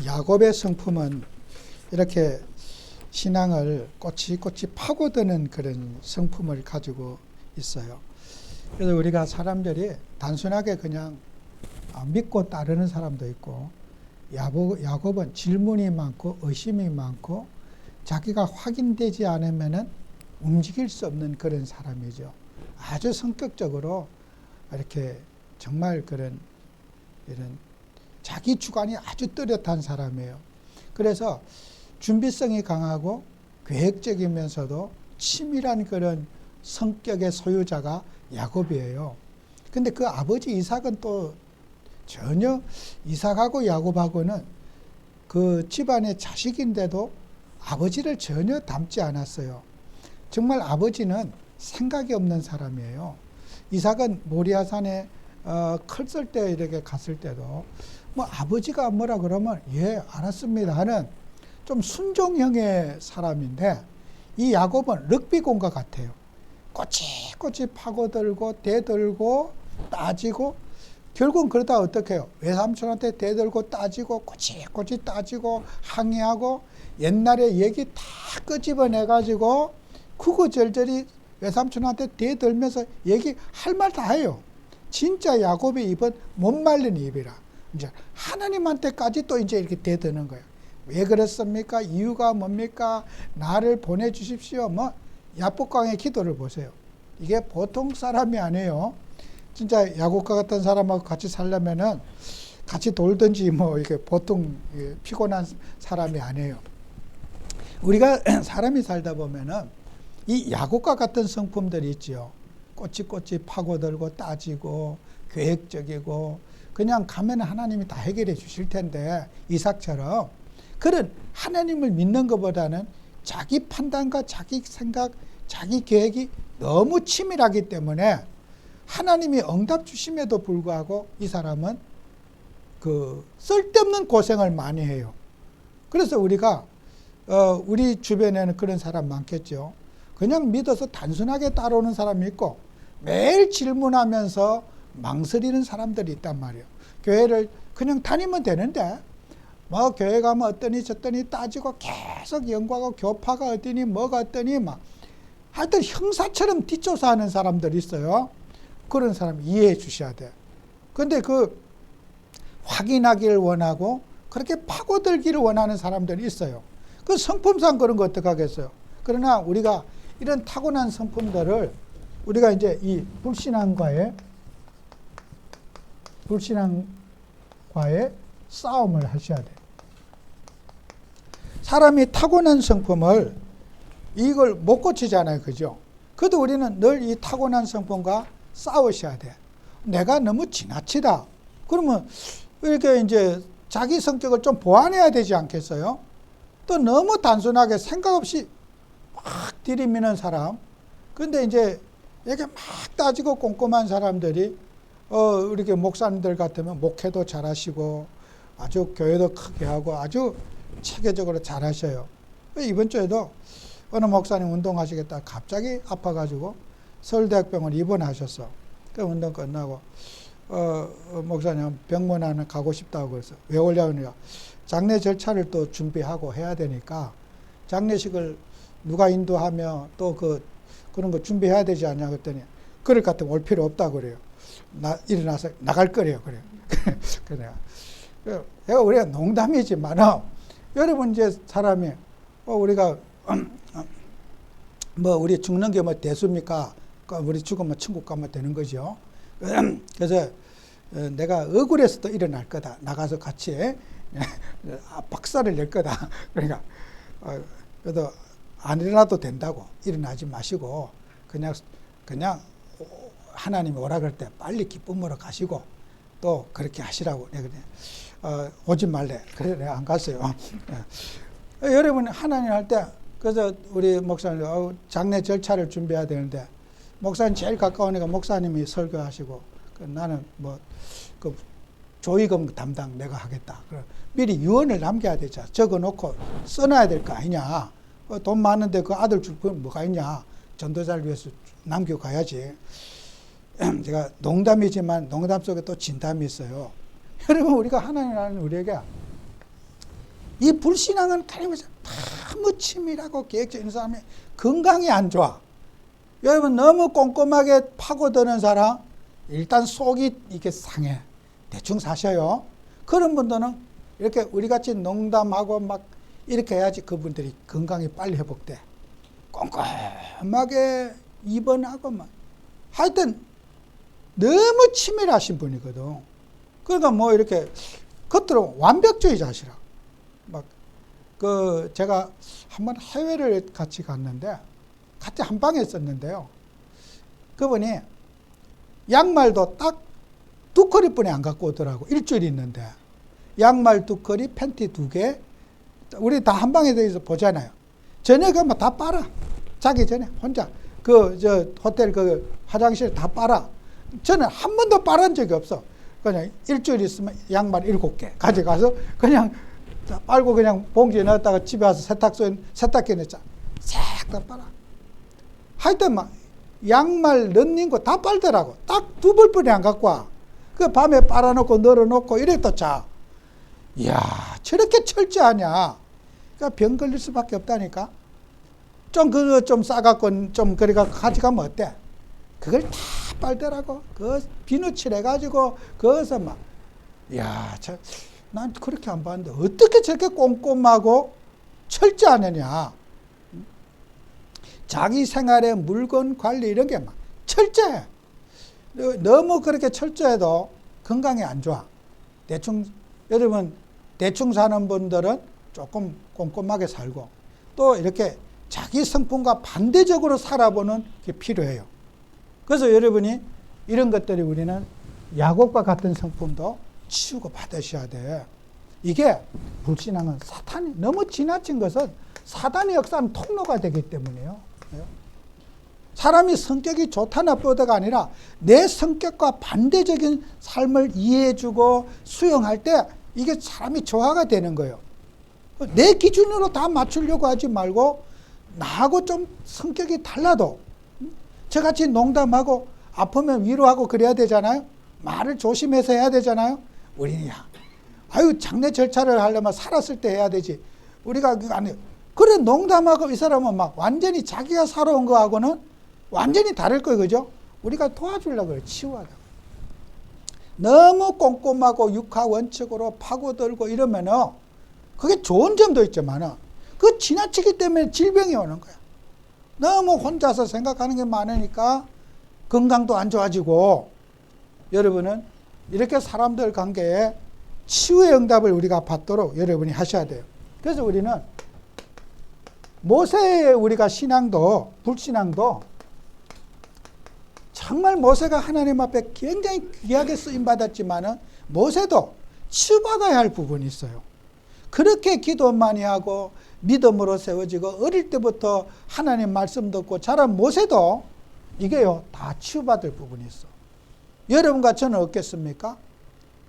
야곱의 성품은 이렇게 신앙을 꼬치꼬치 파고드는 그런 성품을 가지고 있어요. 그래서 우리가 사람들이 단순하게 그냥 믿고 따르는 사람도 있고, 야곱은 질문이 많고 의심이 많고 자기가 확인되지 않으면은 움직일 수 없는 그런 사람이죠. 아주 성격적으로 이렇게 정말 그런 이런 자기 주관이 아주 뚜렷한 사람이에요. 그래서 준비성이 강하고 계획적이면서도 치밀한 그런 성격의 소유자가 야곱이에요. 근데 그 아버지 이삭은 또 전혀 이삭하고 야곱하고는 그 집안의 자식인데도 아버지를 전혀 닮지 않았어요. 정말 아버지는 생각이 없는 사람이에요. 이삭은 모리아산에 클 때 이렇게 갔을 때도 뭐 아버지가 뭐라 그러면 예 알았습니다 하는 좀 순종형의 사람인데, 이 야곱은 럭비공과 같아요. 꼬치꼬치 파고들고 대들고 따지고 결국은 그러다 어떻게 해요? 외삼촌한테 대들고 따지고 꼬치꼬치 따지고 항의하고 옛날에 얘기 다 끄집어내가지고 구구절절히 외삼촌한테 대들면서 얘기할 말 다 해요. 진짜 야곱의 입은 못 말린 입이라. 이제 하나님한테까지 또 이제 이렇게 대드는 거예요. 왜 그랬습니까? 이유가 뭡니까? 나를 보내주십시오. 뭐 야복강의 기도를 보세요. 이게 보통 사람이 아니에요. 진짜 야곱과 같은 사람하고 같이 살려면은 같이 돌든지 뭐 이렇게 보통 피곤한 사람이 아니에요. 우리가 사람이 살다 보면은 이 야곱과 같은 성품들이 있지요. 꼬치꼬치 파고들고 따지고 계획적이고 그냥 가면 하나님이 다 해결해 주실 텐데, 이삭처럼 그런 하나님을 믿는 것보다는 자기 판단과 자기 생각, 자기 계획이 너무 치밀하기 때문에 하나님이 응답 주심에도 불구하고 이 사람은 그 쓸데없는 고생을 많이 해요. 그래서 우리가 우리 주변에는 그런 사람 많겠죠. 그냥 믿어서 단순하게 따라오는 사람이 있고 매일 질문하면서 망설이는 사람들이 있단 말이에요. 교회를 그냥 다니면 되는데 뭐 교회 가면 어떠니 저떠니 따지고 계속 연구하고 교파가 어떠니 뭐가 어떠니 막 하여튼 형사처럼 뒷조사하는 사람들이 있어요. 그런 사람 이해해 주셔야 돼요. 근데 그 확인하기를 원하고 그렇게 파고들기를 원하는 사람들이 있어요. 그 성품상 그런 거 어떡하겠어요. 그러나 우리가 이런 타고난 성품들을 우리가 이제 이 불신앙과의 싸움을 하셔야 돼요. 사람이 타고난 성품을 이걸 못 고치잖아요. 그죠? 그래도 우리는 늘 이 타고난 성품과 싸우셔야 돼. 내가 너무 지나치다. 그러면 이렇게 이제 자기 성격을 좀 보완해야 되지 않겠어요? 또 너무 단순하게 생각 없이 막 들이미는 사람. 근데 이제 이렇게 막 따지고 꼼꼼한 사람들이 이렇게 목사님들 같으면 목회도 잘하시고 아주 교회도 크게 하고 아주 체계적으로 잘하셔요. 이번 주에도 어느 목사님 운동하시겠다 갑자기 아파가지고 서울대학병원 입원하셨어. 그 운동 끝나고 목사님 병원 하나 가고 싶다고 그래서 왜 오려니까 장례 절차를 또 준비하고 해야 되니까 장례식을 누가 인도하며 또 그런 거 준비해야 되지 않냐 그랬더니 그럴 것 같으면 올 필요 없다고 그래요. 일어나서 나갈 거래요. 그래요. 그래요. 우리가 농담이지만 여러분 이제 사람이 우리가 뭐 우리 죽는 게 뭐 대수입니까? 우리 죽으면 천국 가면 되는 거죠. 그래서 내가 억울해서 또 일어날 거다. 나가서 같이 박살을 낼 거다. 그러니까 그래도 안 일어나도 된다고 일어나지 마시고 그냥 하나님이 오라 그럴 때 빨리 기쁨으로 가시고 또 그렇게 하시라고 내가 오지 말래. 그래서 내가 안 갔어요. 여러분 하나님 할 때 그래서 우리 목사님 장례 절차를 준비해야 되는데 목사님 제일 가까우니까 목사님이 설교하시고 나는 뭐 그 조의금 담당 내가 하겠다. 미리 유언을 남겨야 되잖아. 적어놓고 써놔야 될 거 아니냐. 돈 많은데 그 아들 줄 건 뭐가 있냐. 전도자를 위해서 남겨가야지. 제가 농담이지만 농담 속에 또 진담이 있어요. 여러분 우리가 하나님 우리에게 이 불신앙은 너무 치밀하고 계획적인 사람이 건강이 안 좋아. 여러분 너무 꼼꼼하게 파고드는 사람 일단 속이 이렇게 상해. 대충 사셔요. 그런 분들은 이렇게 우리같이 농담하고 막 이렇게 해야지 그분들이 건강이 빨리 회복돼. 꼼꼼하게 입원하고 막 하여튼 너무 치밀하신 분이거든. 그러니까 뭐 이렇게 겉으로 완벽주의자시라. 막 제가 한번 해외를 같이 갔는데 같이 한 방에 있었는데요. 그분이 양말도 딱 2커리뿐이 안 갖고 오더라고. 일주일 있는데 양말 2커리, 팬티 2개. 우리 다 한 방에 대해서 보잖아요. 저녁에 다 빨아. 자기 전에 혼자 호텔 화장실 다 빨아. 저는 한 번도 빨은 적이 없어. 그냥 일주일 있으면 양말 7개 가져가서 그냥 빨고 그냥 봉지에 넣었다가 집에 와서 세탁기에 넣자. 싹 다 빨아. 하여튼 막 양말 넣는 거 다 빨더라고. 딱 2벌뿐이 안 갖고 와. 그 밤에 빨아놓고 널어놓고 이래 또 자. 이야, 저렇게 철저하냐. 그러니까 병 걸릴 수밖에 없다니까. 좀 싸갖고 좀 그래가 가져가면 어때? 그걸 다 빨더라고. 비누칠 해가지고 거기서 막, 이야, 난 그렇게 안 봤는데 어떻게 저렇게 꼼꼼하고 철저하느냐. 자기 생활의 물건 관리 이런 게 막 철저해. 너무 그렇게 철저해도 건강이 안 좋아. 여러분 대충 사는 분들은 조금 꼼꼼하게 살고 또 이렇게 자기 성품과 반대적으로 살아보는 게 필요해요. 그래서 여러분이 이런 것들이 우리는 야곱과 같은 성품도 치우고 받으셔야 돼. 이게 불신앙은 사탄이 너무 지나친 것은 사단의 역사는 통로가 되기 때문이에요. 사람이 성격이 좋다 나쁘다가 아니라 내 성격과 반대적인 삶을 이해해주고 수용할 때 이게 사람이 조화가 되는 거예요. 내 기준으로 다 맞추려고 하지 말고 나하고 좀 성격이 달라도 저같이 농담하고 아프면 위로하고 그래야 되잖아요. 말을 조심해서 해야 되잖아요. 우리는 장례 절차를 하려면 살았을 때 해야 되지. 우리가 그거 안 해요. 그래 농담하고 이 사람은 막 완전히 자기가 살아온 거하고는 완전히 다를 거예요. 그죠? 우리가 도와주려고 그래요. 치유하려고. 너무 꼼꼼하고 육하 원칙으로 파고들고 이러면은 그게 좋은 점도 있지만은 그 지나치기 때문에 질병이 오는 거야. 너무 혼자서 생각하는 게 많으니까 건강도 안 좋아지고 여러분은 이렇게 사람들 관계에 치유의 응답을 우리가 받도록 여러분이 하셔야 돼요. 그래서 우리는 모세의 우리가 신앙도 불신앙도 정말 모세가 하나님 앞에 굉장히 귀하게 쓰임받았지만은 모세도 치유받아야 할 부분이 있어요. 그렇게 기도 많이 하고 믿음으로 세워지고 어릴 때부터 하나님 말씀 듣고 자란 모세도 이게요 다 치유받을 부분이 있어. 여러분과 저는 어떻겠습니까?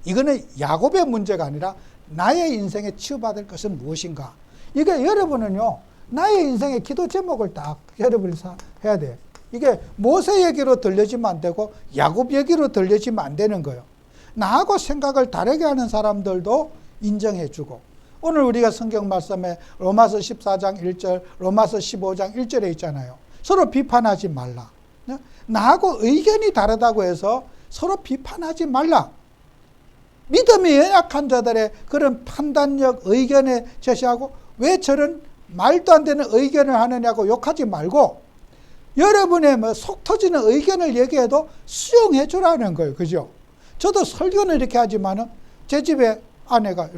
이거는 야곱의 문제가 아니라 나의 인생에 치유받을 것은 무엇인가? 이게 여러분은요 나의 인생의 기도 제목을 딱 여러분이 해야 돼요. 이게 모세 얘기로 들려지면 안 되고 야곱 얘기로 들려지면 안 되는 거예요. 나하고 생각을 다르게 하는 사람들도 인정해주고 오늘 우리가 성경 말씀에 로마서 14장 1절, 로마서 15장 1절에 있잖아요. 서로 비판하지 말라. 나하고 의견이 다르다고 해서 서로 비판하지 말라. 믿음이 연약한 자들의 그런 판단력, 의견에 제시하고 왜 저런 말도 안 되는 의견을 하느냐고 욕하지 말고 여러분의 속 터지는 의견을 얘기해도 수용해 주라는 거예요. 그죠? 저도 설교는 이렇게 하지만은 제 집에 아내가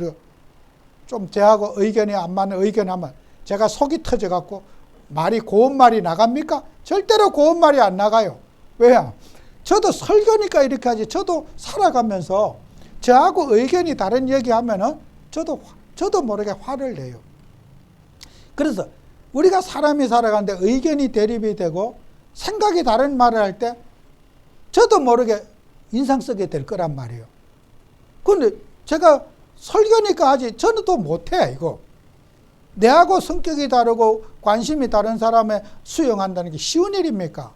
좀 저하고 의견이 안 맞는 의견하면 제가 속이 터져갖고 말이 고운 말이 나갑니까? 절대로 고운 말이 안 나가요. 왜요? 저도 설교니까 이렇게 하지. 저도 살아가면서 저하고 의견이 다른 얘기하면은 저도 모르게 화를 내요. 그래서 우리가 사람이 살아가는데 의견이 대립이 되고 생각이 다른 말을 할 때 저도 모르게 인상 쓰게 될 거란 말이에요. 그런데 제가 설교니까 하지 저는 또 못해 이거. 내하고 성격이 다르고 관심이 다른 사람에 수용한다는 게 쉬운 일입니까?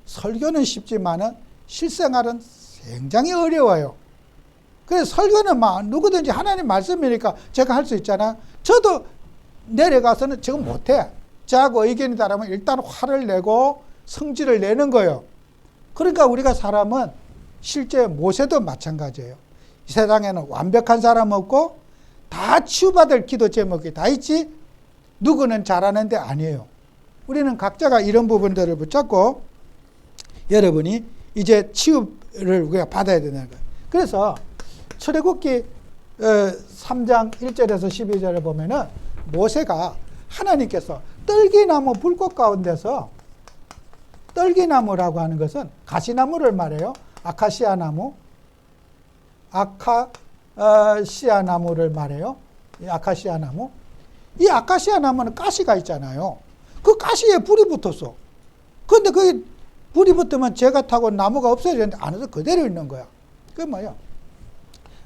설교는 쉽지만은 실생활은 굉장히 어려워요. 그래서 설교는 막 누구든지 하나님 말씀이니까 제가 할 수 있잖아. 저도 내려가서는 지금 못해. 저하고 의견이 다르면 일단 화를 내고 성질을 내는 거예요. 그러니까 우리가 사람은 실제 모세도 마찬가지예요. 이 세상에는 완벽한 사람 없고 다 치유받을 기도 제목이 다 있지 누구는 잘하는데 아니에요. 우리는 각자가 이런 부분들을 붙잡고 여러분이 이제 치유를 우리가 받아야 되는 거예요. 그래서 출애굽기 3장 1절에서 12절에 보면은 모세가 하나님께서 떨기나무 불꽃 가운데서 떨기나무라고 하는 것은 가시나무를 말해요. 아카시아 나무, 아카시아 나무를 말해요. 이 아카시아 나무. 이 아카시아 나무는 가시가 있잖아요. 그 가시에 불이 붙었어. 그런데 그 불이 붙으면 재가 타고 나무가 없어지는데 안에서 그대로 있는 거야. 그게 뭐야?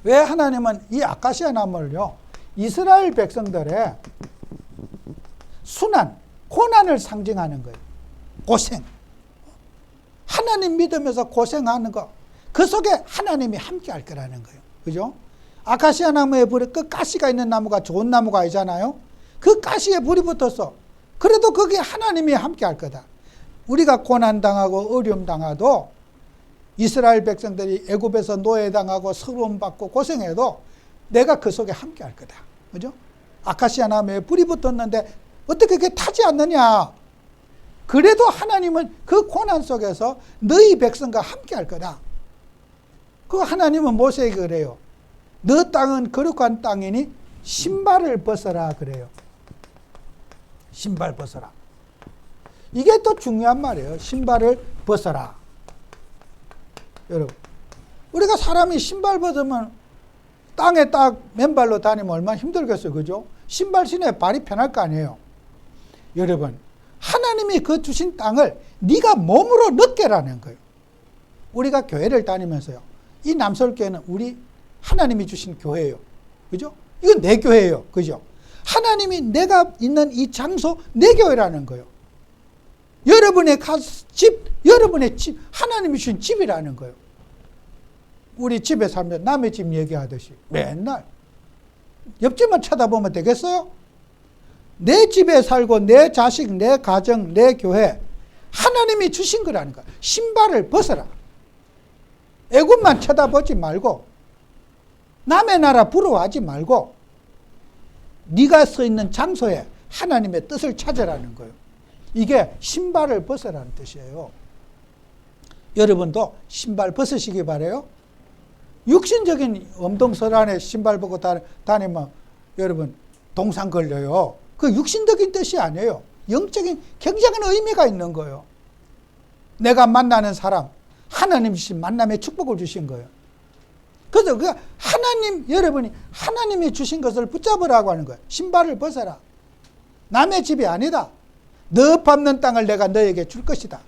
왜 하나님은 이 아카시아 나무를요, 이스라엘 백성들의 순환, 고난을 상징하는 거예요. 고생. 하나님 믿으면서 고생하는 거. 그 속에 하나님이 함께 할 거라는 거예요. 그죠? 아카시아 나무에 불이, 그 가시가 있는 나무가 좋은 나무가 아니잖아요? 그 가시에 불이 붙었어. 그래도 거기에 하나님이 함께 할 거다. 우리가 고난당하고 어려움당하도 이스라엘 백성들이 애굽에서 노예당하고 서러움받고 고생해도 내가 그 속에 함께 할 거다. 그죠? 아카시아 나무에 불이 붙었는데 어떻게 그게 타지 않느냐? 그래도 하나님은 그 고난 속에서 너희 백성과 함께 할 거다. 그 하나님은 모세에게 그래요. 너 땅은 거룩한 땅이니 신발을 벗어라 그래요. 신발 벗어라. 이게 또 중요한 말이에요. 신발을 벗어라. 여러분, 우리가 사람이 신발 벗으면 땅에 딱 맨발로 다니면 얼마나 힘들겠어요. 그죠? 신발 신어야 발이 편할 거 아니에요. 여러분, 하나님이 그 주신 땅을 네가 몸으로 느껴라는 거예요. 우리가 교회를 다니면서요. 이 남서울교회는 우리 하나님이 주신 교회예요. 그죠? 이건 내 교회예요. 그죠? 하나님이 내가 있는 이 장소 내 교회라는 거예요. 여러분의 집, 여러분의 집, 하나님이 주신 집이라는 거예요. 우리 집에 살면 남의 집 얘기하듯이 맨날 옆집만 쳐다보면 되겠어요? 내 집에 살고 내 자식, 내 가정, 내 교회 하나님이 주신 거라는 거야. 신발을 벗어라. 애굽만 쳐다보지 말고 남의 나라 부러워하지 말고 네가 서 있는 장소에 하나님의 뜻을 찾으라는 거예요. 이게 신발을 벗으라는 뜻이에요. 여러분도 신발 벗으시기 바라요. 육신적인 엄동설안에 신발 벗고 다니면 여러분 동상 걸려요. 그 육신적인 뜻이 아니에요. 영적인 굉장한 의미가 있는 거예요. 내가 만나는 사람, 하나님 주신 만남의 축복을 주신 거예요. 그래서 그 하나님, 여러분이 하나님이 주신 것을 붙잡으라고 하는 거예요. 신발을 벗어라. 남의 집이 아니다. 너 밟는 땅을 내가 너에게 줄 것이다.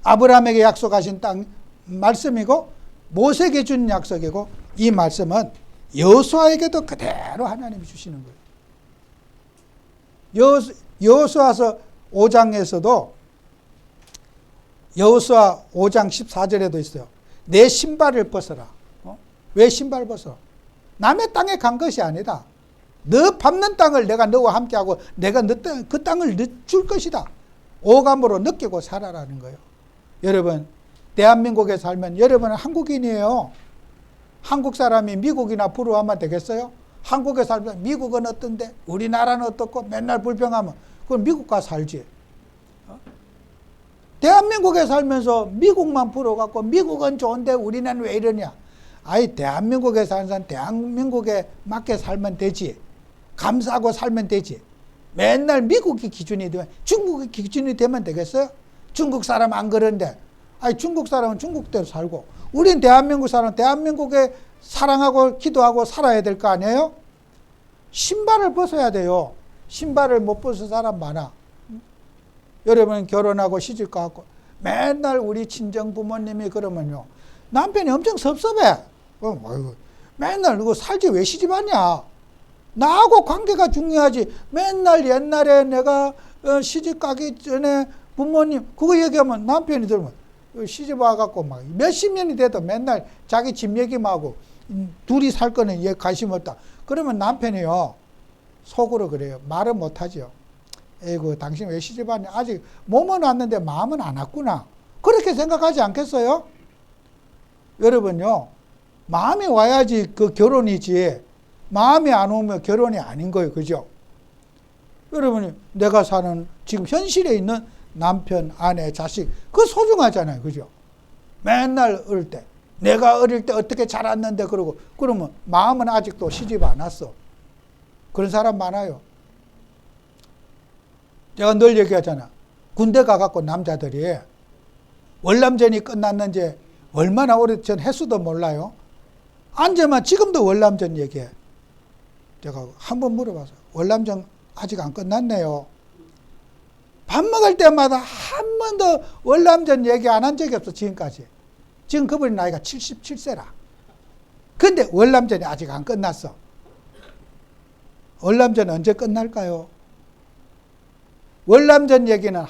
아브라함에게 약속하신 땅 말씀이고 모세에게 준 약속이고 이 말씀은 여호수아에게도 그대로 하나님이 주시는 거예요. 여호수아서 5장에서도 여호수아 5장 14절에도 있어요. 내 신발을 벗어라. 왜 신발 벗어? 남의 땅에 간 것이 아니다. 너 밟는 땅을 내가 너와 함께하고 내가 그 땅을 줄 것이다. 오감으로 느끼고 살아라는 거예요. 여러분, 대한민국에 살면 여러분은 한국인이에요. 한국 사람이 미국이나 부러워하면 되겠어요? 한국에 살면 미국은 어떤데 우리나라는 어떻고 맨날 불평하면 그건 미국 가서 살지. 대한민국에 살면서 미국만 부러워갖고 미국은 좋은데 우리는 왜 이러냐. 아이, 대한민국에 사는 사람 대한민국에 맞게 살면 되지. 감사하고 살면 되지. 맨날 미국이 기준이 되면 중국이 기준이 되면 되겠어요? 중국 사람 안 그런데. 아니, 중국 사람은 중국대로 살고 우린 대한민국 사람은 대한민국에 사랑하고 기도하고 살아야 될 거 아니에요? 신발을 벗어야 돼요. 신발을 못 벗은 사람 많아. 여러분 결혼하고 시집 가고 맨날 우리 친정 부모님이 그러면요. 남편이 엄청 섭섭해. 맨날 누구 살지 왜 시집하냐. 나하고 관계가 중요하지. 맨날 옛날에 내가 시집 가기 전에 부모님 그거 얘기하면 남편이 들으면 시집 와갖고 막 몇십 년이 돼도 맨날 자기 집 얘기만 하고 둘이 살 거는 얘 관심 없다. 그러면 남편이요, 속으로 그래요. 말은 못하죠. 에이구, 당신 왜 시집 왔냐? 아직 몸은 왔는데 마음은 안 왔구나. 그렇게 생각하지 않겠어요? 여러분요, 마음이 와야지 그 결혼이지, 마음이 안 오면 결혼이 아닌 거예요. 그죠? 여러분이 내가 사는 지금 현실에 있는 남편, 아내, 자식, 그거 소중하잖아요. 그죠? 맨날 어릴 때 내가 어릴 때 어떻게 자랐는데 그러고, 그러면 마음은 아직도 시집 안 왔어. 그런 사람 많아요. 제가 늘 얘기하잖아. 군대 가갖고 남자들이 월남전이 끝났는지 얼마나 오래전 횟수도 몰라요. 앉으면 지금도 월남전 얘기해. 제가 한번 물어봐서 월남전 아직 안 끝났네요. 밥 먹을 때마다 한 번도 월남전 얘기 안 한 적이 없어. 지금까지. 지금 그분이 나이가 77세라. 근데 월남전이 아직 안 끝났어. 월남전 언제 끝날까요? 월남전 얘기는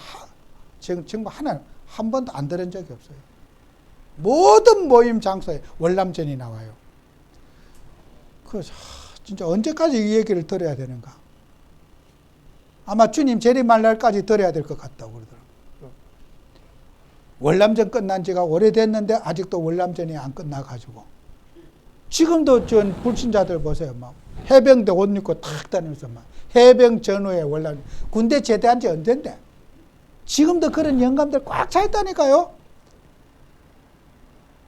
지금 정말 한 번도 안 들은 적이 없어요. 모든 모임 장소에 월남전이 나와요. 그래서 진짜 언제까지 이 얘기를 들어야 되는가? 아마 주님 재림할 날까지 들어야 될 것 같다고 그러더라고요. 월남전 끝난 지가 오래됐는데 아직도 월남전이 안 끝나가지고. 지금도 전 불신자들 보세요. 막 해병대 옷 입고 탁 다니면서 막 해병 전후에 월남, 군대 제대한 지 언젠데. 지금도 그런 영감들 꽉 차 있다니까요.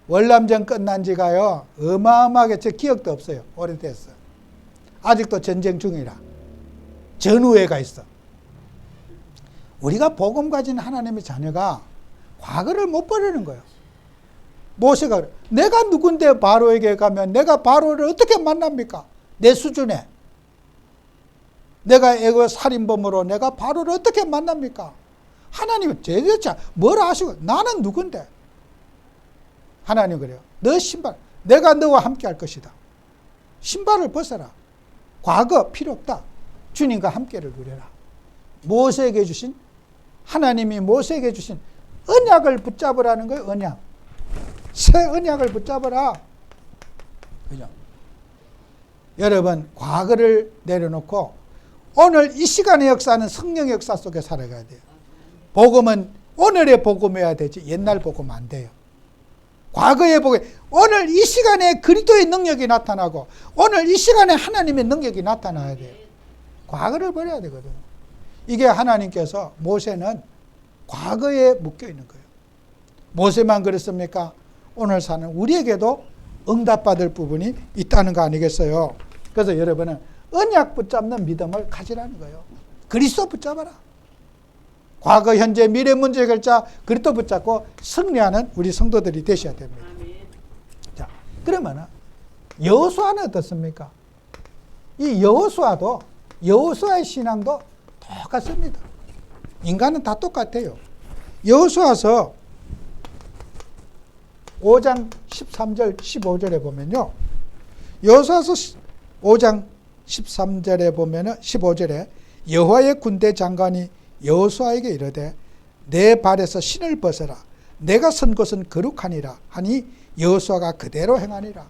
월남전 끝난 지가요, 어마어마하게 제 기억도 없어요. 오래됐어요. 아직도 전쟁 중이라. 전후회가 있어. 우리가 복음 가진 하나님의 자녀가 과거를 못 버리는 거예요. 모세가 내가 누군데 바로에게 가면 내가 바로를 어떻게 만납니까? 내 수준에. 내가 애고 살인범으로 내가 바로를 어떻게 만납니까? 하나님은 제대로 뭘 아시고 나는 누군데? 하나님 그래요. 너 신발, 내가 너와 함께 할 것이다. 신발을 벗어라. 과거 필요 없다. 주님과 함께를 누려라. 모세에게 주신, 하나님이 모세에게 주신 언약을 붙잡으라는 거예요. 언약. 새 언약을 붙잡으라. 그죠? 여러분, 과거를 내려놓고 오늘 이 시간의 역사는 성령의 역사 속에 살아가야 돼요. 복음은 오늘의 복음이어야 되지 옛날 복음 안 돼요. 과거의 복음, 오늘 이 시간에 그리스도의 능력이 나타나고 오늘 이 시간에 하나님의 능력이 나타나야 돼요. 과거를 버려야 되거든요. 이게 하나님께서 모세는 과거에 묶여 있는 거예요. 모세만 그랬습니까? 오늘 사는 우리에게도 응답받을 부분이 있다는 거 아니겠어요? 그래서 여러분은 언약 붙잡는 믿음을 가지라는 거예요. 그리스도 붙잡아라. 과거, 현재, 미래 문제 결자 그리스도 붙잡고 승리하는 우리 성도들이 되셔야 됩니다. 자, 그러면은 여호수아는 어떻습니까? 이 여호수아의 신앙도 똑같습니다. 인간은 다 똑같아요. 여호수아서 5장 13절 15절에 보면요. 여호수아서 5장 13절에 보면은 15절에 여호와의 군대 장관이 여호수아에게 이르되 내 발에서 신을 벗어라. 내가 선 곳은 거룩하니라 하니 여호수아가 그대로 행하니라.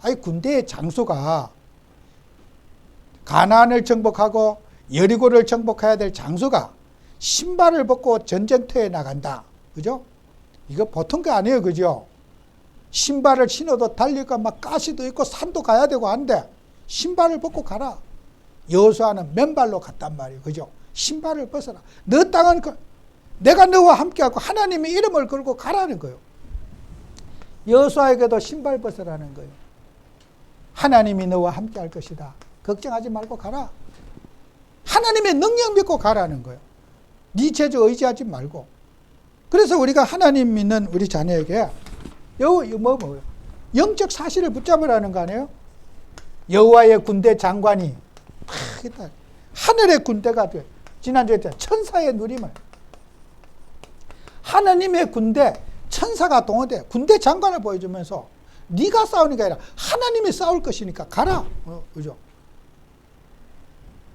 아니 군대의 장소가 가나안을 정복하고 여리고를 정복해야 될 장소가 신발을 벗고 전쟁터에 나간다. 그죠? 이거 보통 게 아니에요. 그죠? 신발을 신어도 달리고 막 가시도 있고 산도 가야 되고 한데 신발을 벗고 가라. 여호수아는 맨발로 갔단 말이에요. 그죠? 신발을 벗어라. 너 땅은 내가 너와 함께하고 하나님의 이름을 걸고 가라는 거예요. 여호수아에게도 신발 벗으라는 거예요. 하나님이 너와 함께할 것이다. 걱정하지 말고 가라. 하나님의 능력 믿고 가라는 거예요. 네 재주 의지하지 말고. 그래서 우리가 하나님 믿는 우리 자녀에게 뭐예요? 영적 사실을 붙잡으라는 거 아니에요? 여호와의 군대 장관이 하늘의 군대가 돼. 지난주에 했잖아요. 천사의 누림을. 하나님의 군대, 천사가 동원돼 군대 장관을 보여주면서 네가 싸우는 게 아니라 하나님이 싸울 것이니까 가라. 그죠?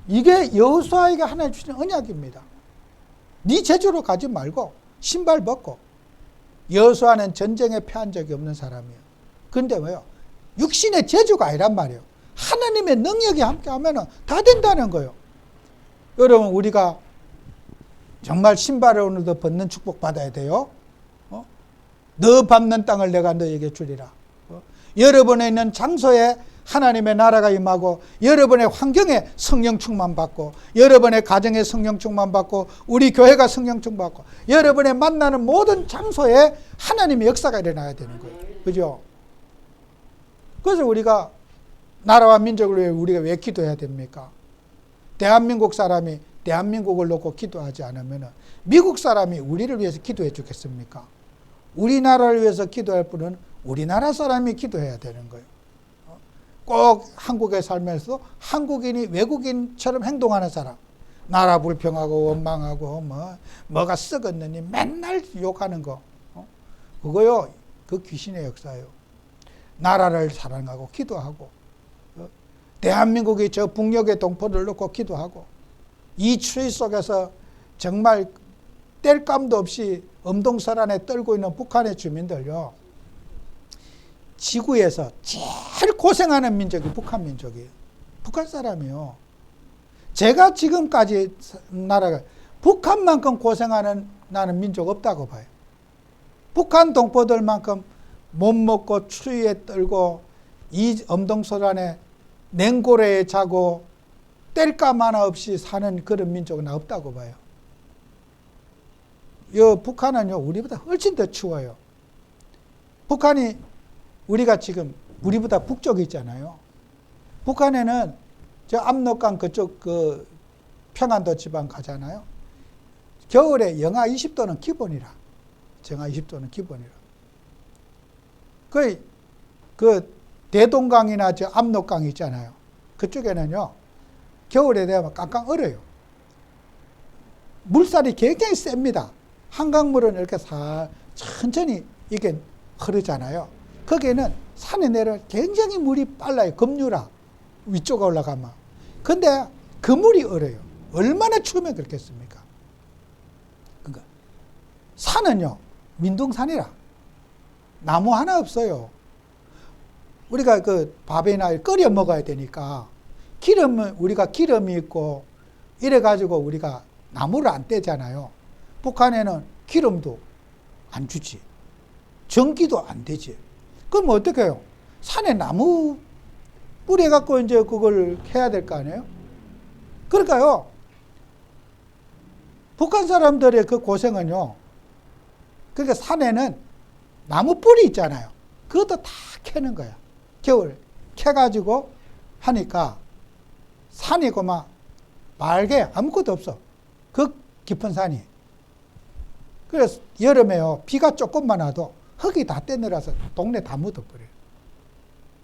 이게 여호수아에게 하나님 주신 언약입니다. 네 재주로 가지 말고 신발 벗고. 여호수아는 전쟁에 패한 적이 없는 사람이에요. 그런데 왜요? 육신의 재주가 아니란 말이에요. 하나님의 능력이 함께 하면 다 된다는 거예요. 여러분, 우리가 정말 신발을 오늘도 벗는 축복 받아야 돼요. 너 밟는 땅을 내가 너에게 주리라. 여러분에 있는 장소에 하나님의 나라가 임하고, 여러분의 환경에 성령 충만 받고, 여러분의 가정에 성령 충만 받고, 우리 교회가 성령 충만 받고, 여러분의 만나는 모든 장소에 하나님의 역사가 일어나야 되는 거예요. 그죠? 그래서 우리가 나라와 민족을 위해 우리가 왜 기도해야 됩니까? 대한민국 사람이 대한민국을 놓고 기도하지 않으면 미국 사람이 우리를 위해서 기도해 주겠습니까? 우리나라를 위해서 기도할 분은 우리나라 사람이 기도해야 되는 거예요. 꼭 한국에 살면서 한국인이 외국인처럼 행동하는 사람, 나라 불평하고 원망하고 뭐가 썩었느니 맨날 욕하는 거, 그거요, 그 귀신의 역사예요. 나라를 사랑하고 기도하고, 대한민국이 저 북녘의 동포를 놓고 기도하고, 이 추위 속에서 정말 뗄감도 없이 엄동설안에 떨고 있는 북한의 주민들요, 지구에서 제일 고생하는 민족이 북한 민족이에요. 북한 사람이요. 제가 지금까지 나라가 북한만큼 고생하는 나는 민족 없다고 봐요. 북한 동포들만큼 못 먹고 추위에 떨고 이 엄동설안에 냉고래에 자고 뗄감 하나 없이 사는 그런 민족은 없다고 봐요. 북한은요, 우리보다 훨씬 더 추워요. 북한이 우리가 지금 우리보다 북쪽에 있잖아요. 북한에는 저 압록강 그쪽 그 평안도 지방 가잖아요. 겨울에 영하 20도는 기본이라. 영하 20도는 기본이라. 그 대동강이나 저 압록강 있잖아요. 그쪽에는요, 겨울에 되면 깡깡 얼어요. 물살이 굉장히 셉니다. 한강물은 이렇게 천천히 이게 흐르잖아요. 거기에는 산에 내려 굉장히 물이 빨라요. 급류라. 위쪽에 올라가면. 근데 그 물이 얼어요. 얼마나 추우면 그렇겠습니까? 그러니까 산은요, 민둥산이라. 나무 하나 없어요. 우리가 그 밥이나 끓여 먹어야 되니까 우리가 기름이 있고 이래가지고 우리가 나무를 안 떼잖아요. 북한에는 기름도 안 주지. 전기도 안 되지. 그럼 어떻게 해요? 산에 나무 뿌려갖고 이제 그걸 해야 될 거 아니에요? 그러니까요, 북한 사람들의 그 고생은요, 그러니까 산에는 나무 뿌리 있잖아요. 그것도 다 캐는 거야. 겨울 캐가지고 하니까 산이고 막 맑게 아무것도 없어. 그 깊은 산이. 그래서 여름에요, 비가 조금만 와도 흙이 다 떼내려서 동네 다 묻어버려요.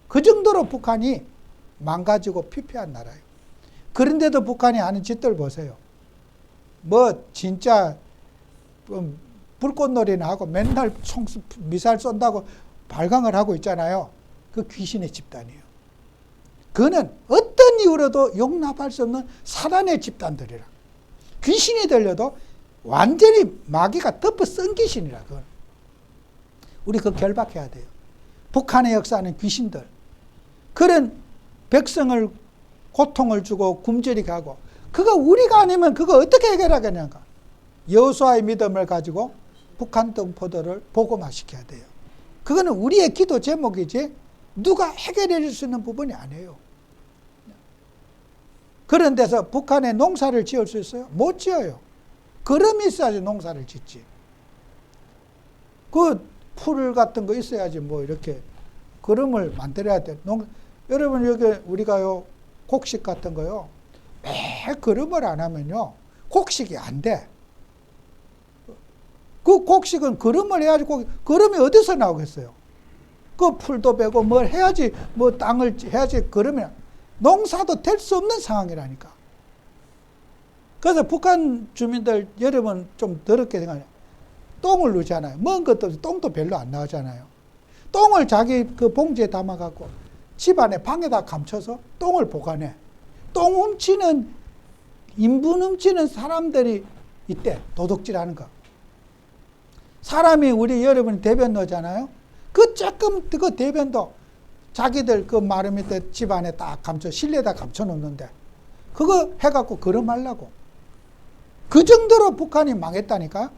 그 정도로 북한이 망가지고 피폐한 나라예요. 그런데도 북한이 하는 짓들 보세요. 진짜 불꽃놀이나 하고 맨날 미사일 쏜다고 발광을 하고 있잖아요. 그 귀신의 집단이에요. 그는 어떤 이유로도 용납할 수 없는 사단의 집단들이라. 귀신이 들려도 완전히 마귀가 덮어 쓴 귀신이라. 그건. 우리 그거 결박해야 돼요. 북한의 역사는 귀신들. 그런 백성을 고통을 주고 굶주리게 하고, 그거 우리가 아니면 그거 어떻게 해결하겠냐가. 여호수아의 믿음을 가지고 북한 동포들을 복음화시켜야 돼요. 그거는 우리의 기도 제목이지 누가 해결해 줄 수 있는 부분이 아니에요. 그런 데서 북한에 농사를 지을 수 있어요? 못 지어요. 거름이 있어야지 농사를 짓지. 그 풀 같은 거 있어야지 이렇게 거름을 만들어야 돼. 여러분, 여기 우리가요, 곡식 같은 거요, 매 거름을 안 하면요, 곡식이 안 돼. 그 곡식은 거름을 해야지, 거름이 어디서 나오겠어요? 그 풀도 베고 뭘 해야지, 땅을 해야지, 거름이, 농사도 될 수 없는 상황이라니까. 그래서 북한 주민들, 여러분 좀 더럽게 생각해요. 똥을 누잖아요. 먹은 것도 없이 똥도 별로 안 나오잖아요. 똥을 자기 그 봉지에 담아갖고 집안에 방에다 감춰서 똥을 보관해. 똥 훔치는, 인분 훔치는 사람들이 있대. 도둑질 하는 거. 사람이 여러분이 대변 넣잖아요. 그 조금, 그 대변도 자기들 그 마루 밑에 집 안에 딱 실내에다 감춰 놓는데 그거 해갖고 걸어말라고. 그 정도로 북한이 망했다니까.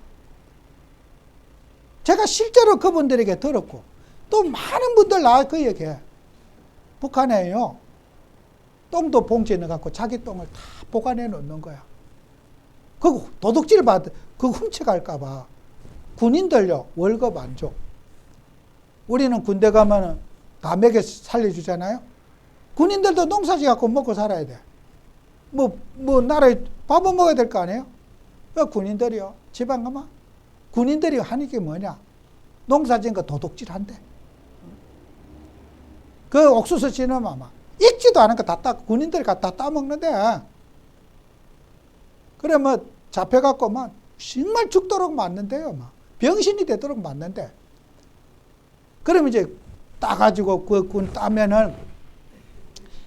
제가 실제로 그분들에게 들었고 또 많은 분들 나와 그 얘기해. 북한에요, 똥도 봉지에 넣어갖고 자기 똥을 다 보관해 놓는 거야. 그 도둑질 그거 훔쳐갈까봐 군인들요 월급 안 줘. 우리는 군대 가면은 다 먹여 살려주잖아요. 군인들도 농사지 갖고 먹고 살아야 돼. 나라에 밥은 먹어야 될 거 아니에요? 군인들이요, 지방 가면 군인들이 하는 게 뭐냐? 농사 지은 거 도둑질 한대. 그 옥수수 지으면 아마 익지도 않은 거 다 군인들이 다 따먹는데. 그래, 잡혀갖고 정말 죽도록 맞는데요. 병신이 되도록 맞는데. 그러면 이제 따가지고 그 군 따면은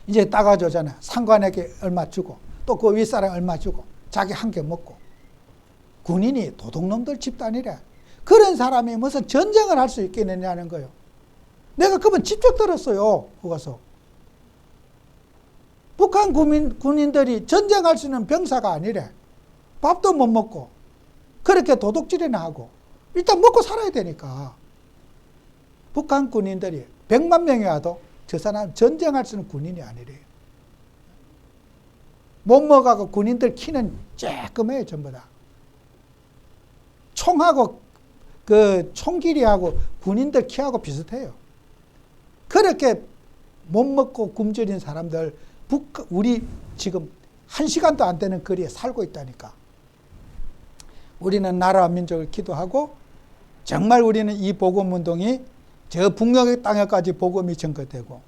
이제 따가져잖아. 상관에게 얼마 주고 또 그 윗사람에 얼마 주고 자기 한 개 먹고. 군인이 도둑놈들 집단이래. 그런 사람이 무슨 전쟁을 할 수 있겠느냐는 거예요. 내가 그분 직접 들었어요. 거기 가서. 북한 군인들이 전쟁할 수 있는 병사가 아니래. 밥도 못 먹고 그렇게 도둑질이나 하고 일단 먹고 살아야 되니까. 북한 군인들이 100만 명이 와도 저 사람 전쟁할 수 있는 군인이 아니래요. 못 먹어가고 군인들 키는 쬐끔해요. 전부 다. 총하고 그 총길이하고 군인들 키하고 비슷해요. 그렇게 못 먹고 굶주린 사람들 우리 지금 1시간도 안 되는 거리에 살고 있다니까. 우리는 나라와 민족을 기도하고 정말 우리는 이 복음운동이 저 북녘의 땅에까지 복음이 전거되고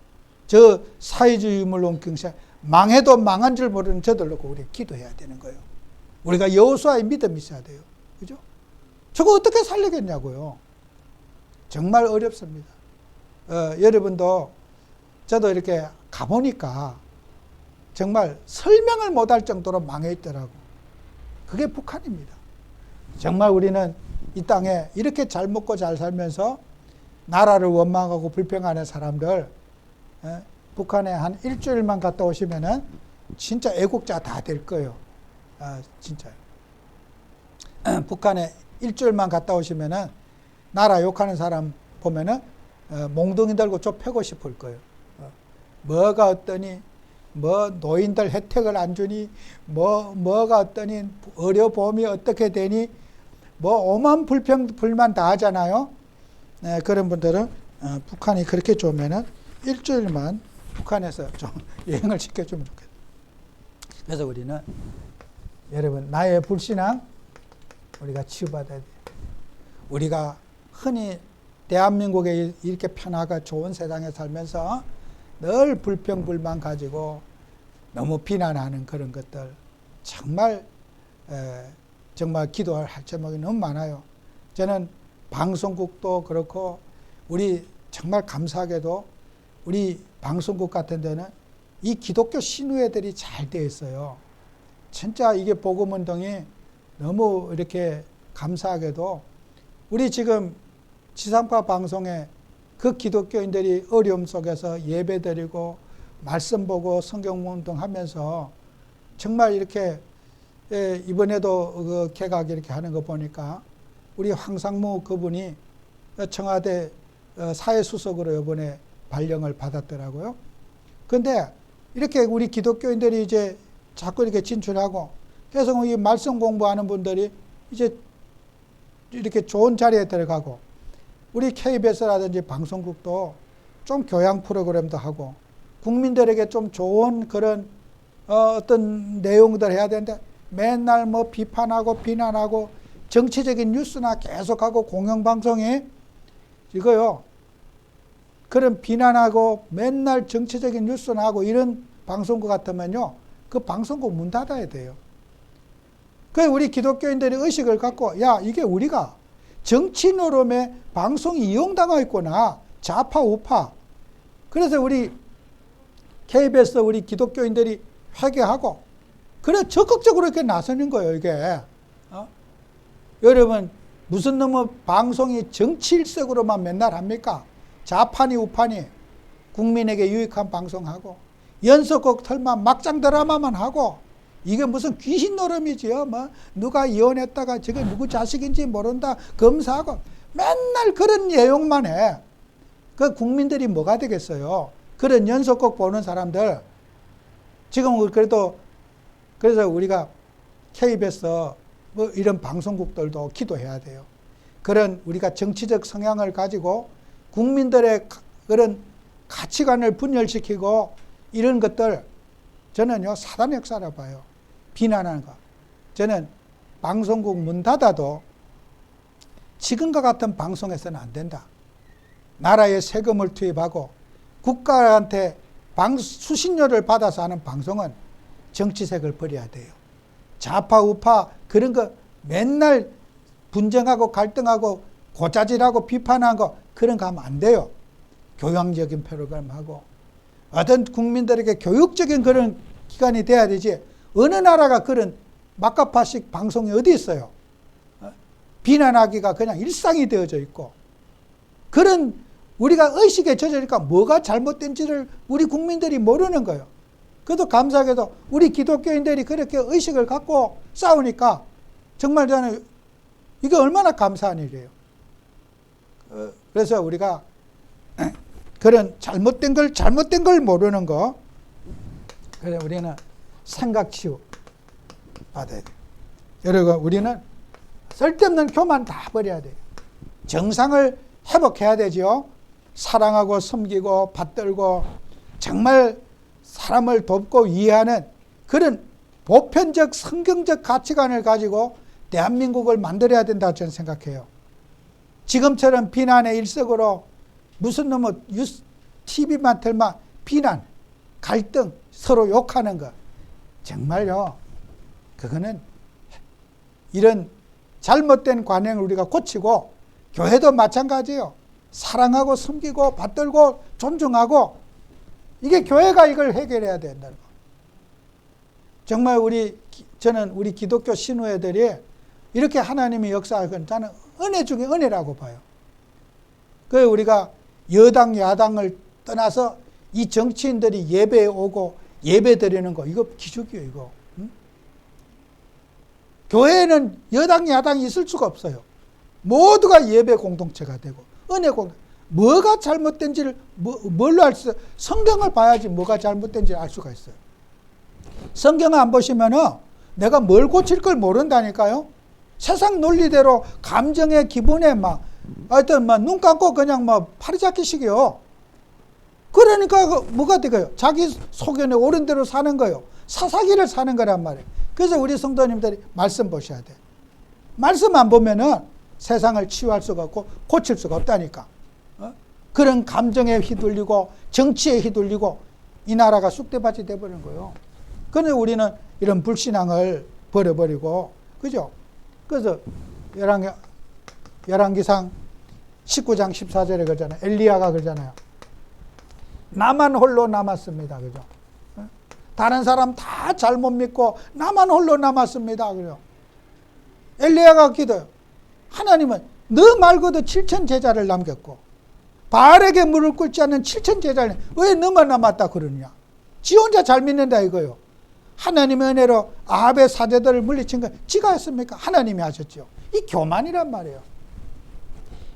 저 사회주의 물론 경제 망해도 망한 줄 모르는 저들 놓고 우리 기도해야 되는 거예요. 우리가 여호수아의 믿음이 있어야 돼요. 그죠? 저거 어떻게 살리겠냐고요. 정말 어렵습니다. 여러분도 저도 이렇게 가보니까 정말 설명을 못할 정도로 망해 있더라고. 그게 북한입니다. 정말 우리는 이 땅에 이렇게 잘 먹고 잘 살면서 나라를 원망하고 불평하는 사람들, 북한에 한 일주일만 갔다 오시면은 진짜 애국자 다 될 거예요. 진짜요. 북한에 일주일만 갔다 오시면은 나라 욕하는 사람 보면은 몽둥이 들고 좀 패고 싶을 거예요. 뭐가 어떠니, 노인들 혜택을 안 주니, 뭐가 어떠니, 의료보험이 어떻게 되니, 오만 불만 다 하잖아요. 네, 그런 분들은 북한이 그렇게 좋으면은 일주일만 북한에서 좀 여행을 시켜주면 좋겠다. 그래서 우리는 여러분 나의 불신앙 우리가 치유받아야 돼요. 우리가 흔히 대한민국에 이렇게 편하고 좋은 세상에 살면서 늘 불평불만 가지고 너무 비난하는 그런 것들 정말 기도할 제목이 너무 많아요. 저는 방송국도 그렇고 우리 정말 감사하게도 우리 방송국 같은 데는 이 기독교 신우회들이 잘 되어 있어요. 진짜 이게 복음운동이 너무 이렇게 감사하게도 우리 지금 지상파 방송에 그 기독교인들이 어려움 속에서 예배드리고 말씀 보고 성경운동 하면서 정말 이렇게 이번에도 그 개각 이렇게 하는 거 보니까 우리 황상무 그분이 청와대 사회수석으로 이번에 발령을 받았더라고요. 근데 이렇게 우리 기독교인들이 이제 자꾸 이렇게 진출하고 그래서 이 말씀 공부하는 분들이 이제 이렇게 좋은 자리에 들어가고 우리 KBS라든지 방송국도 좀 교양 프로그램도 하고 국민들에게 좀 좋은 그런 어떤 내용들 해야 되는데 맨날 비판하고 비난하고 정치적인 뉴스나 계속하고 공영방송에 이거요. 그런 비난하고 맨날 정치적인 뉴스나 하고 이런 방송국 같으면요. 그 방송국 문 닫아야 돼요. 그 우리 기독교인들이 의식을 갖고 야 이게 우리가 정치 노름에 방송이 이용당하고 있구나. 좌파 우파. 그래서 우리 KBS 우리 기독교인들이 회개하고 그래 적극적으로 이렇게 나서는 거예요. 이게 여러분 무슨 놈의 방송이 정치 일색으로만 맨날 합니까? 좌파니 우파니 국민에게 유익한 방송하고 연속곡 틀만 막장 드라마만 하고 이게 무슨 귀신 노름이지요. 뭐 누가 이혼했다가 저게 누구 자식인지 모른다 검사하고 맨날 그런 내용만 해. 그 국민들이 뭐가 되겠어요? 그런 연속곡 보는 사람들. 지금 그래도 그래서 우리가 KBS 뭐 이런 방송국들도 기도해야 돼요. 그런 우리가 정치적 성향을 가지고 국민들의 그런 가치관을 분열시키고 이런 것들 저는요 사단의 역사라 봐요. 비난하는 거. 저는 방송국 문 닫아도 지금과 같은 방송에서는 안 된다. 나라에 세금을 투입하고 국가한테 수신료를 받아서 하는 방송은 정치색을 버려야 돼요. 좌파 우파 그런 거 맨날 분쟁하고 갈등하고 고자질하고 비판하는 거 그런 거 하면 안 돼요. 교양적인 프로그램하고 어떤 국민들에게 교육적인 그런 기관이 돼야 되지. 어느 나라가 그런 막가파식 방송이 어디 있어요? 비난하기가 그냥 일상이 되어져 있고 그런 우리가 의식에 젖으니까 뭐가 잘못된지를 우리 국민들이 모르는 거예요. 그래도 감사하게도 우리 기독교인들이 그렇게 의식을 갖고 싸우니까 정말 저는 이게 얼마나 감사한 일이에요. 그래서 우리가 그런 잘못된 걸 모르는 거 그래서 우리는 생각 치유 받아야 돼요. 여러분 우리는 쓸데없는 교만 다 버려야 돼요. 정상을 회복해야 되죠. 사랑하고 섬기고 받들고 정말 사람을 돕고 이해하는 그런 보편적 성경적 가치관을 가지고 대한민국을 만들어야 된다고 저는 생각해요. 지금처럼 비난의 일색으로 무슨 놈의 TV만 틀만 비난, 갈등, 서로 욕하는 거 정말요. 그거는 이런 잘못된 관행을 우리가 고치고 교회도 마찬가지예요. 사랑하고 섬기고 받들고 존중하고 이게 교회가 이걸 해결해야 된다는 거. 정말 저는 우리 기독교 신우애들이 이렇게 하나님이 역사하건 저는 은혜 중에 은혜라고 봐요. 그래서 우리가 여당 야당을 떠나서 이 정치인들이 예배에 오고 예배 드리는 거 이거 기적이에요. 이거. 응? 교회에는 여당 야당이 있을 수가 없어요. 모두가 예배 공동체가 되고 은혜 공동체. 뭐가 잘못된지를 뭘로 알 수 있어요? 성경을 봐야지 뭐가 잘못된지 알 수가 있어요. 성경을 안 보시면은 내가 뭘 고칠 걸 모른다니까요. 세상 논리대로 감정의 기분에 막 하여튼 막 눈 감고 그냥 막 파리잡기식이요. 그러니까 뭐가 되고요? 자기 소견에 옳은 대로 사는 거예요. 사사기를 사는 거란 말이에요. 그래서 우리 성도님들이 말씀 보셔야 돼요. 말씀 안 보면은 세상을 치유할 수가 없고 고칠 수가 없다니까. 그런 감정에 휘둘리고 정치에 휘둘리고 이 나라가 쑥대밭이 돼버리는 거예요. 그런데 우리는 이런 불신앙을 버려버리고 그죠? 그래서 열왕기상 19장 14절에 그러잖아요. 엘리야가 그러잖아요. 나만 홀로 남았습니다. 그죠? 다른 사람 다 잘못 믿고 나만 홀로 남았습니다. 그죠? 엘리야가 기도해요. 하나님은 너 말고도 7천 제자를 남겼고 바알에게 물을 끓지 않는 7천 제자를 왜 너만 남았다 그러느냐. 지 혼자 잘 믿는다 이거요. 하나님의 은혜로 아합의 사제들을 물리친 건 지가 했습니까? 하나님이 하셨죠. 이 교만이란 말이에요.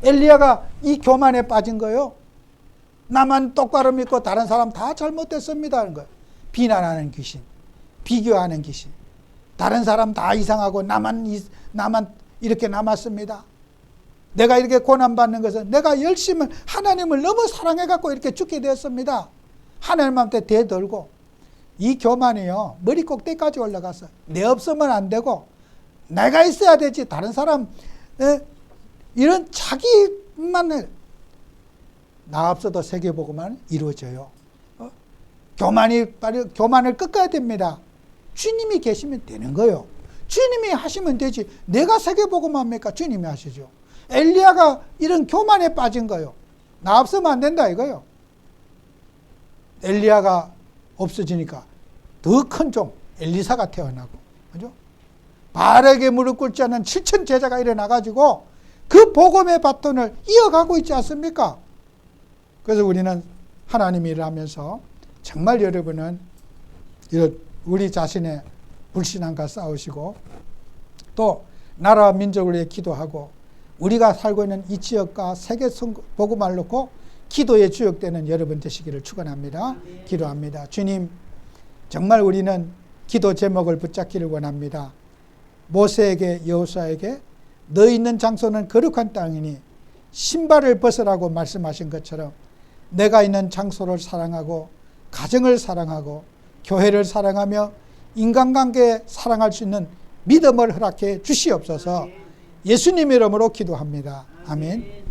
엘리야가 이 교만에 빠진 거예요. 나만 똑바로 믿고 다른 사람 다 잘못됐습니다 하는 거예요. 비난하는 귀신, 비교하는 귀신. 다른 사람 다 이상하고 나만 이렇게 남았습니다. 내가 이렇게 고난받는 것은 내가 열심히 하나님을 너무 사랑해갖고 이렇게 죽게 되었습니다. 하나님한테 대들고 이 교만이요 머리 꼭대기까지 올라가서 내 없으면 안 되고 내가 있어야 되지 다른 사람 이런 자기만 나 없어도 세계복음만 이루어져요. 교만을 꺾어야 됩니다. 주님이 계시면 되는 거예요. 주님이 하시면 되지 내가 세계복음 합니까? 주님이 하시죠. 엘리야가 이런 교만에 빠진 거예요. 나 없으면 안 된다 이거요. 엘리야가 없어지니까 더 큰 종 엘리사가 태어나고 그죠? 바알에게 무릎 꿇지 않는 7천 제자가 일어나가지고 그 복음의 바톤을 이어가고 있지 않습니까? 그래서 우리는 하나님이 일하면서 정말 여러분은 우리 자신의 불신앙과 싸우시고 또 나라와 민족을 위해 기도하고 우리가 살고 있는 이 지역과 세계 복음을 놓고 기도의 주역되는 여러분 되시기를 축원합니다. 기도합니다. 주님, 정말 우리는 기도 제목을 붙잡기를 원합니다. 모세에게 여호수아에게 너 있는 장소는 거룩한 땅이니 신발을 벗으라고 말씀하신 것처럼 내가 있는 장소를 사랑하고 가정을 사랑하고 교회를 사랑하며 인간관계에 사랑할 수 있는 믿음을 허락해 주시옵소서. 예수님 이름으로 기도합니다. 아멘.